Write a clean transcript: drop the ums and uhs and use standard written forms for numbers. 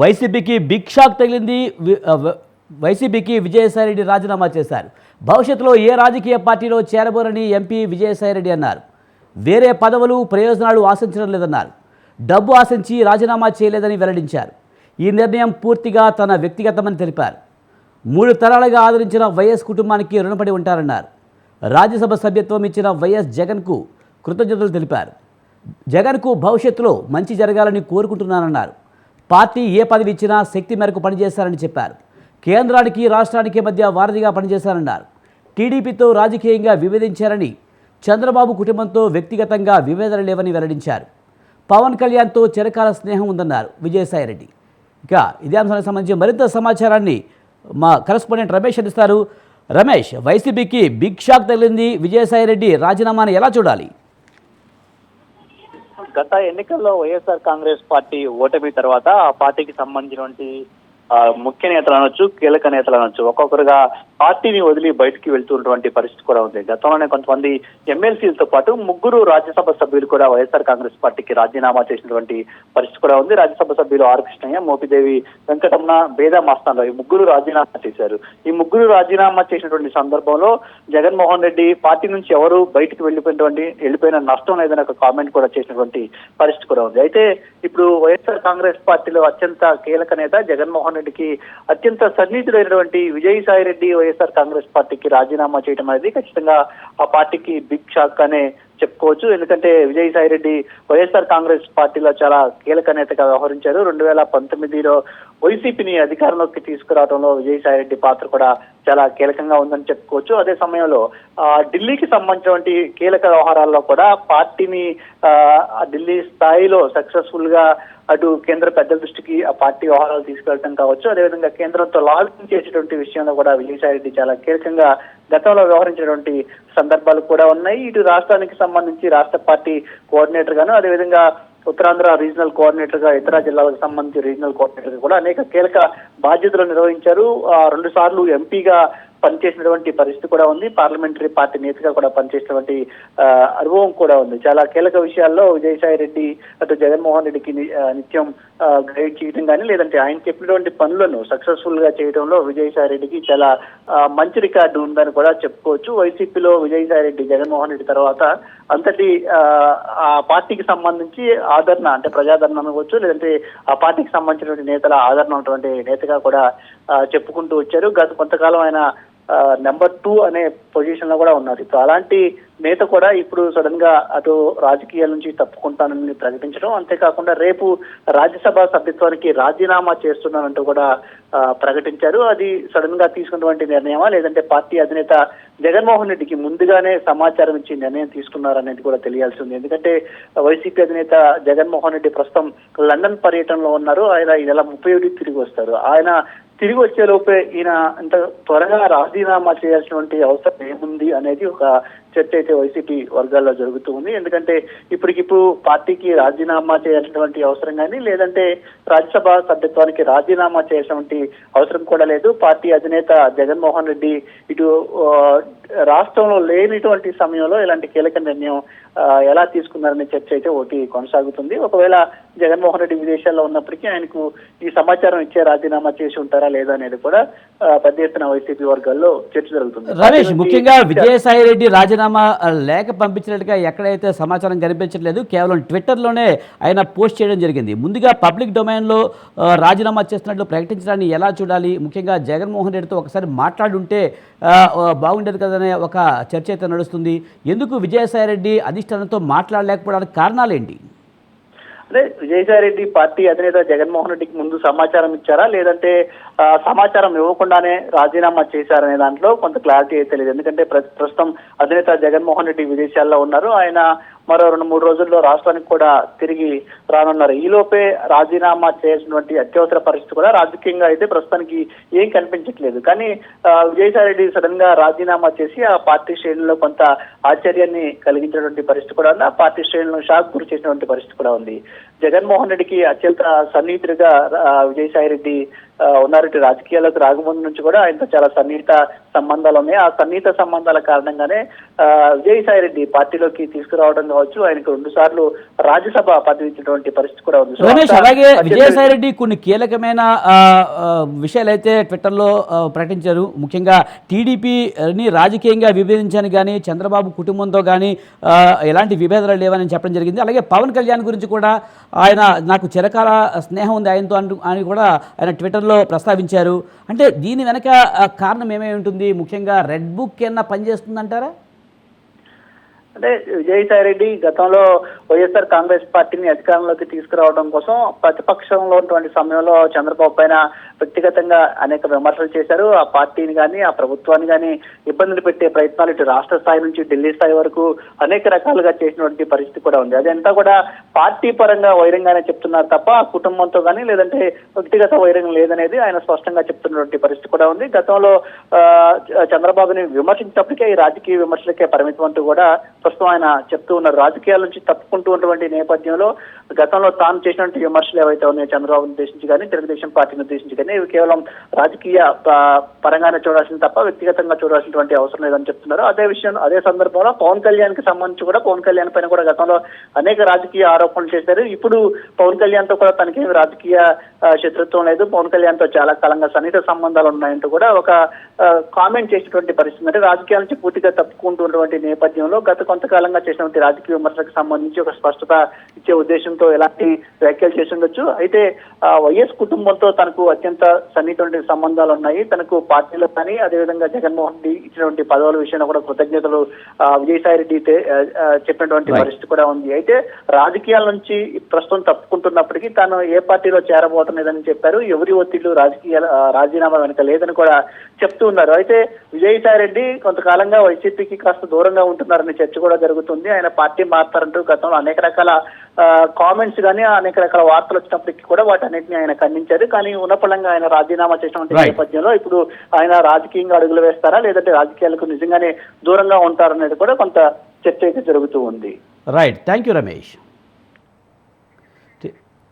వైసీపీకి big shock తగిలింది. వైసీపీకి విజయసాయిరెడ్డి రాజీనామా చేశారు. భవిష్యత్తులో ఏ రాజకీయ పార్టీలో చేరబోరని ఎంపీ విజయసాయిరెడ్డి అన్నారు. వేరే పదవులు ప్రయోజనాలు ఆశించడం లేదన్నారు. డబ్బు ఆశించి రాజీనామా చేయలేదని వెల్లడించారు. ఈ నిర్ణయం పూర్తిగా తన వ్యక్తిగతమని తెలిపారు. 3 తరాలుగా ఆదరించిన వైఎస్ కుటుంబానికి రుణపడి ఉంటారన్నారు. రాజ్యసభ సభ్యత్వం ఇచ్చిన వైఎస్ జగన్కు కృతజ్ఞతలు తెలిపారు. జగన్కు భవిష్యత్తులో మంచి జరగాలని కోరుకుంటున్నానన్నారు. పార్టీ ఏ పదవి ఇచ్చినా శక్తి మేరకు పనిచేశారని చెప్పారు. కేంద్రానికి రాష్ట్రానికి మధ్య వారధిగా పనిచేశారన్నారు. టీడీపీతో రాజకీయంగా విభేదించారని, చంద్రబాబు కుటుంబంతో వ్యక్తిగతంగా విభేదాలు లేవని వెల్లడించారు. పవన్ కళ్యాణ్తో చిరకాల స్నేహం ఉందన్నారు విజయసాయిరెడ్డి. ఇక ఇదే అంశానికి సంబంధించి మరింత సమాచారాన్ని మా కరెస్పాండెంట్ రమేష్ అందిస్తారు. రమేష్, వైసీపీకి బిగ్ షాక్ తగిలింది. విజయసాయిరెడ్డి రాజీనామాను ఎలా చూడాలి? గత ఎన్నికల్లో వైఎస్ఆర్ కాంగ్రెస్ పార్టీ ఓటమి తర్వాత ఆ పార్టీకి సంబంధించినటువంటి ముఖ్య నేతలు అనొచ్చు, కీలక నేతలు అనొచ్చు, ఒక్కొక్కరుగా పార్టీని వదిలి బయటికి వెళ్తున్నటువంటి పరిస్థితి కూడా ఉంది. గతంలోనే కొంతమంది ఎమ్మెల్సీలతో పాటు 3 రాజ్యసభ సభ్యులు కూడా వైఎస్ఆర్ కాంగ్రెస్ పార్టీకి రాజీనామా చేసినటువంటి పరిస్థితి కూడా ఉంది. రాజ్యసభ సభ్యులు ఆర్ కృష్ణయ్య, మోపిదేవి వెంకటరమణ, బేదా మస్తాన్రావు ఈ 3 రాజీనామా చేశారు. ఈ 3 రాజీనామా చేసినటువంటి సందర్భంలో జగన్మోహన్ రెడ్డి పార్టీ నుంచి ఎవరు బయటికి వెళ్ళిపోయిన నష్టం లేదని ఒక కామెంట్ కూడా చేసినటువంటి పరిస్థితి కూడా ఉంది. అయితే ఇప్పుడు వైఎస్ఆర్ కాంగ్రెస్ పార్టీలో అత్యంత కీలక నేత జగన్మోహన్ రెడ్డికి అత్యంత సన్నిహితుడైనటువంటి విజయసాయిరెడ్డి వైఎస్ఆర్ కాంగ్రెస్ పార్టీకి రాజీనామా చేయడం అనేది ఖచ్చితంగా ఆ పార్టీకి బిగ్ షాక్ అనే చెప్పుకోవచ్చు. ఎందుకంటే విజయసాయిరెడ్డి వైఎస్ఆర్ కాంగ్రెస్ పార్టీలో చాలా కీలక నేతగా వ్యవహరించారు. 2019లో వైసీపీని అధికారంలోకి తీసుకురావడంలో విజయసాయిరెడ్డి పాత్ర కూడా చాలా కీలకంగా ఉందని చెప్పుకోవచ్చు. అదే సమయంలో ఢిల్లీకి సంబంధించినటువంటి కీలక వ్యవహారాల్లో కూడా పార్టీని ఢిల్లీ స్థాయిలో సక్సెస్ఫుల్ గా అటు కేంద్ర పెద్దల దృష్టికి ఆ పార్టీ వ్యవహారాలు తీసుకెళ్లడం కావచ్చు, అదేవిధంగా కేంద్రంతో లాబింగ్ చేసేటువంటి విషయంలో కూడా విజయసాయిరెడ్డి చాలా కీలకంగా గతంలో వ్యవహరించినటువంటి సందర్భాలు కూడా ఉన్నాయి. ఇటు రాష్ట్రానికి సంబంధించి రాష్ట్ర పార్టీ కోఆర్డినేటర్ గాను, అదేవిధంగా ఉత్తరాంధ్ర రీజనల్ కోఆర్డినేటర్ గా, ఇతర జిల్లాలకు సంబంధించి రీజనల్ కోఆర్డినేటర్ గా కూడా అనేక కీలక బాధ్యతలు నిర్వహించారు. 2 సార్లు ఎంపీగా పనిచేసినటువంటి పరిస్థితి కూడా ఉంది. పార్లమెంటరీ పార్టీ నేతగా కూడా పనిచేసినటువంటి అనుభవం కూడా ఉంది. చాలా కీలక విషయాల్లో విజయసాయిరెడ్డి అటు జగన్మోహన్ రెడ్డికి నిత్యం గైడ్ చేయడం కానీ, లేదంటే ఆయన చెప్పినటువంటి పనులను సక్సెస్ఫుల్ గా చేయడంలో విజయసాయిరెడ్డికి చాలా మంచి రికార్డు ఉందని కూడా చెప్పుకోవచ్చు. వైసీపీలో విజయసాయిరెడ్డి జగన్మోహన్ రెడ్డి తర్వాత అంతటి ఆ పార్టీకి సంబంధించి ఆదరణ, అంటే ప్రజాదరణ అనుకోవచ్చు, లేదంటే ఆ పార్టీకి సంబంధించినటువంటి నేతల ఆదరణ ఉన్నటువంటి నేతగా కూడా చెప్పుకుంటూ వచ్చారు. గత కొంతకాలం ఆయన నెంబర్ 2 అనే పొజిషన్ లో కూడా ఉన్నారు. ఇప్పుడు అలాంటి నేత కూడా ఇప్పుడు సడన్ గా అటు రాజకీయాల నుంచి తప్పుకుంటానని ప్రకటించడం, అంతేకాకుండా రేపు రాజ్యసభ సభ్యత్వానికి రాజీనామా చేస్తున్నానంటూ కూడా ప్రకటించారు. అది సడన్ గా తీసుకున్నటువంటి నిర్ణయమా, లేదంటే పార్టీ అధినేత జగన్మోహన్ రెడ్డికి ముందుగానే సమాచారం ఇచ్చి నిర్ణయం తీసుకున్నారనేది కూడా తెలియాల్సి ఉంది. ఎందుకంటే వైసీపీ అధినేత జగన్మోహన్ రెడ్డి ప్రస్తుతం లండన్ పర్యటనలో ఉన్నారు. ఆయన ఈ నెల 31 తిరిగి వస్తారు. ఆయన తిరిగి వచ్చే లోపే ఈయన ఇంత త్వరగా రాజీనామా చేయాల్సినటువంటి అవసరం ఏముంది అనేది ఒక చర్చ అయితే వైసీపీ వర్గాల్లో జరుగుతూ ఉంది. ఎందుకంటే ఇప్పటికిప్పుడు పార్టీకి రాజీనామా చేయాల్సినటువంటి అవసరం కానీ, లేదంటే రాజ్యసభ సభ్యత్వానికి రాజీనామా చేయాల్సినటువంటి అవసరం కూడా లేదు. పార్టీ అధినేత జగన్మోహన్ రెడ్డి ఇటు రాష్ట్రంలో లేనిటువంటి సమయంలో ఇలాంటి కీలక నిర్ణయం ఎలా తీసుకున్నారనే చర్చ అయితే ఒకటి కొనసాగుతుంది. ఒకవేళ జగన్మోహన్ రెడ్డి విదేశాల్లో ఉన్నప్పటికీ ఆయనకు ఈ సమాచారం ఇచ్చే రాజీనామా చేసి ఉంటారా లేదా అనేది కూడా పెద్ద ఎత్తున వైసీపీ వర్గాల్లో చర్చ జరుగుతుంది. రమేష్, ముఖ్యంగా విజయసాయిరెడ్డి రాజీనామా లేఖ పంపించినట్టుగా ఎక్కడైతే సమాచారం కనిపించట్లేదు. కేవలం ట్విట్టర్లోనే ఆయన పోస్ట్ చేయడం జరిగింది. ముందుగా పబ్లిక్ డొమైన్లో రాజీనామా చేస్తున్నట్లు ప్రకటించడాన్ని ఎలా చూడాలి? ముఖ్యంగా జగన్మోహన్ రెడ్డితో ఒకసారి మాట్లాడుంటే బాగుండేది కదనే ఒక చర్చ అయితే నడుస్తుంది. ఎందుకు విజయసాయిరెడ్డి అధిష్టానంతో మాట్లాడలేకపోవడానికి కారణాలు ఏంటి? అదే విజయసాయిరెడ్డి పార్టీ అధినేత జగన్మోహన్ రెడ్డికి ముందు సమాచారం ఇచ్చారా, లేదంటే సమాచారం ఇవ్వకుండానే రాజీనామా చేశారనే దాంట్లో కొంత క్లారిటీ అయితే లేదు. ఎందుకంటే ప్రస్తుతం అధినేత జగన్మోహన్ రెడ్డి విదేశాల్లో ఉన్నారు. ఆయన మరో 2-3 రోజుల్లో రాష్ట్రానికి కూడా తిరిగి రానున్నారు. ఈలోపే రాజీనామా చేయాల్సినటువంటి అత్యవసర పరిస్థితి కూడా రాజకీయంగా అయితే ప్రస్తుతానికి ఏం కనిపించట్లేదు. కానీ విజయసాయిరెడ్డి సడన్ గా రాజీనామా చేసి ఆ పార్టీ శ్రేణుల్లో కొంత ఆశ్చర్యాన్ని కలిగించినటువంటి పరిస్థితి కూడా ఉంది. ఆ పార్టీ శ్రేణులను షాక్ గురి చేసినటువంటి పరిస్థితి కూడా ఉంది. జగన్మోహన్ రెడ్డికి అత్యంత సన్నిహితుడిగా విజయసాయి రెడ్డి ఉన్నారు. ఇటు రాజకీయాలకు రాకముందు నుంచి కూడా ఆయనతో చాలా సన్నిహిత సంబంధాలు ఉన్నాయి. ఆ సన్నిహిత సంబంధాల కారణంగానే విజయసాయి రెడ్డి పార్టీలోకి తీసుకురావడం కావచ్చు, ఆయనకు 2 సార్లు రాజ్యసభ పదవి ఇచ్చినటువంటి పరిస్థితి కూడా ఉంది. రమేష్, అలాగే విజయసాయి రెడ్డి కొన్ని కీలకమైన విషయాలు అయితే ట్విట్టర్లో ప్రకటించారు. ముఖ్యంగా టీడీపీని రాజకీయంగా విభేదించాను కానీ చంద్రబాబు కుటుంబంతో కానీ ఎలాంటి విభేదాలు లేవని చెప్పడం జరిగింది. అలాగే పవన్ కళ్యాణ్ గురించి కూడా ఆయన నాకు చిరకాల స్నేహం ఉంది ఆయనతో అని కూడా ఆయన ట్విట్టర్లో ప్రస్తావించారు. అంటే దీని వెనక కారణం ఏమై ఉంటుంది? ముఖ్యంగా రెడ్ బుక్ ఏమన్నా పనిచేస్తుందంటారా? అంటే విజయసాయి రెడ్డి గతంలో వైఎస్ఆర్ కాంగ్రెస్ పార్టీని అధికారంలోకి తీసుకురావడం కోసం ప్రతిపక్షంలో ఉన్నటువంటి సమయంలో చంద్రబాబు పైన వ్యక్తిగతంగా అనేక విమర్శలు చేశారు. ఆ పార్టీని కానీ ఆ ప్రభుత్వాన్ని కానీ ఇబ్బందులు పెట్టే ప్రయత్నాలు ఇటు రాష్ట్ర స్థాయి నుంచి ఢిల్లీ స్థాయి వరకు అనేక రకాలుగా చేసినటువంటి పరిస్థితి కూడా ఉంది. అదంతా కూడా పార్టీ పరంగా వైరంగానే చెప్తున్నారు తప్ప ఆ కుటుంబంతో కానీ లేదంటే వ్యక్తిగత వైరం లేదనేది ఆయన స్పష్టంగా చెప్తున్నటువంటి పరిస్థితి కూడా ఉంది. గతంలో చంద్రబాబుని విమర్శించినప్పటికే ఈ రాజకీయ విమర్శలకే పరిమితం అంటూ కూడా ప్రస్తుతం ఆయన చెప్తూ ఉన్నారు. రాజకీయాల నుంచి తప్పుకుంటూ ఉన్నటువంటి నేపథ్యంలో గతంలో తాను చేసినటువంటి విమర్శలు ఏవైతే ఉన్నాయో చంద్రబాబును ఉద్దేశించి కానీ తెలుగుదేశం పార్టీని ఉద్దేశించి కానీ ఇవి కేవలం రాజకీయ పరంగానే చూడాల్సింది తప్ప వ్యక్తిగతంగా చూడాల్సినటువంటి అవసరం లేదని చెప్తున్నారు. అదే సందర్భంలో పవన్ కళ్యాణ్ కి సంబంధించి కూడా పవన్ కళ్యాణ్ పైన కూడా గతంలో అనేక రాజకీయ ఆరోపణలు చేశారు. ఇప్పుడు పవన్ కళ్యాణ్ తో కూడా తనకేమి రాజకీయ శత్రుత్వం లేదు, పవన్ కళ్యాణ్ తో చాలా కాలంగా సన్నిహిత సంబంధాలు ఉన్నాయంటూ కూడా ఒక కామెంట్ చేసినటువంటి పరిస్థితి. అంటే రాజకీయాల నుంచి పూర్తిగా తప్పుకుంటున్నటువంటి నేపథ్యంలో గత కొంతకాలంగా చేసినటువంటి రాజకీయ విమర్శలకు సంబంధించి ఒక స్పష్టత ఇచ్చే ఉద్దేశంతో ఎలాంటి వ్యాఖ్యలు చేసి ఉండొచ్చు. అయితే వైఎస్ కుటుంబంతో తనకు అత్యంత సన్నిహిత సంబంధాలు ఉన్నాయి. తనకు పార్టీలో కానీ అదేవిధంగా జగన్మోహన్ రెడ్డి ఇచ్చినటువంటి పదవుల విషయంలో కూడా కృతజ్ఞతలు విజయసాయి రెడ్డి చెప్పినటువంటి పరిస్థితి కూడా ఉంది. అయితే రాజకీయాల నుంచి ప్రస్తుతం తప్పుకుంటున్నప్పటికీ తాను ఏ పార్టీలో చేరబోతలేదని చెప్పారు. ఎవరి ఒత్తిళ్లు రాజీనామా వెనుక లేదని కూడా చెప్తూ ఉన్నారు. అయితే విజయసాయి రెడ్డి కొంతకాలంగా వైసీపీకి కాస్త దూరంగా ఉంటున్నారనే చర్చ కూడా జరుగుతుంది. ఆయన పార్టీ మారుతారంటూ గతంలో అనేక రకాల కామెంట్స్ కానీ అనేక రకాల వార్తలు వచ్చినప్పటికీ కూడా వాటన్నిటిని ఆయన ఖండించారు. కానీ ఉన్నపళంగా ఆయన రాజీనామా చేసినటువంటి నేపథ్యంలో ఇప్పుడు ఆయన రాజకీయంగా అడుగులు వేస్తారా లేదంటే రాజకీయాలకు నిజంగానే దూరంగా ఉంటారనేది కూడా కొంత చర్చ అయితే జరుగుతూ ఉంది. Right, thank you Ramesh.